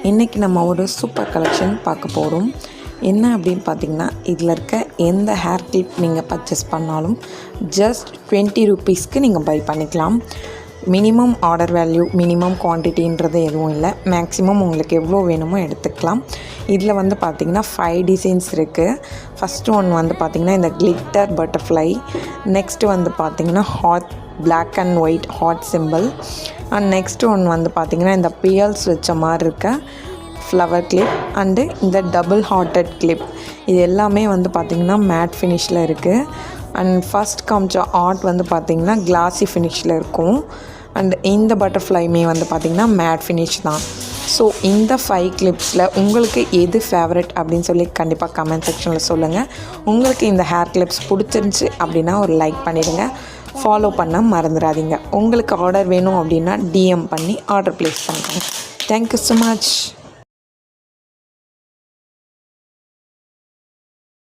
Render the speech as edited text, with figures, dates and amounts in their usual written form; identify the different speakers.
Speaker 1: இன்றைக்கி நம்ம ஒரு சூப்பர் கலெக்ஷன் பார்க்க போகிறோம். என்ன அப்படின்னு பார்த்திங்கன்னா, இதில் இருக்க எந்த ஹேர் கிளிப் நீங்கள் பர்ச்சேஸ் பண்ணாலும் ஜஸ்ட் 20 ரூபீஸ்க்கு நீங்கள் பை பண்ணிக்கலாம். மினிமம் ஆர்டர் வேல்யூ, மினிமம் குவான்டிட்டின்றது எதுவும் இல்லை. மேக்ஸிமம் உங்களுக்கு எவ்வளோ வேணுமோ எடுத்துக்கலாம். இதில் வந்து பார்த்திங்கன்னா 5 டிசைன்ஸ் இருக்குது. ஃபஸ்ட்டு ஒன் வந்து பார்த்திங்கன்னா இந்த கிளிட்டர் பட்டர்ஃப்ளை. நெக்ஸ்ட்டு வந்து பார்த்திங்கன்னா heart black and white heart simple. And next ஒன்று வந்து பார்த்திங்கன்னா இந்த பியல்ஸ் வச்ச மாதிரி இருக்க ஃப்ளவர் கிளிப் அண்டு இந்த டபுள் ஹார்ட்டட் கிளிப். இது எல்லாமே வந்து பார்த்திங்கன்னா மேட் ஃபினிஷில் இருக்குது. அண்ட் ஃபஸ்ட் காமிச்ச ஆர்ட் வந்து பார்த்திங்கன்னா கிளாஸி ஃபினிஷில் இருக்கும். அண்ட் இந்த பட்டர்ஃப்ளைமே வந்து பார்த்திங்கன்னா மேட் ஃபினிஷ் தான். ஸோ இந்த 5 கிளிப்ஸில் உங்களுக்கு எது ஃபேவரட் அப்படின்னு சொல்லி கண்டிப்பாக கமெண்ட் செக்ஷனில் சொல்லுங்கள். உங்களுக்கு இந்த ஹேர் கிளிப்ஸ் பிடிச்சிருந்துச்சி அப்படின்னா ஒரு லைக் பண்ணிடுங்க. ஃபாலோ பண்ண மறந்துடாதீங்க. உங்களுக்கு ஆர்டர் வேணும் அப்படின்னா DM பண்ணி ஆர்டர் ப்ளேஸ் பண்ணுங்கள். Thank you so much.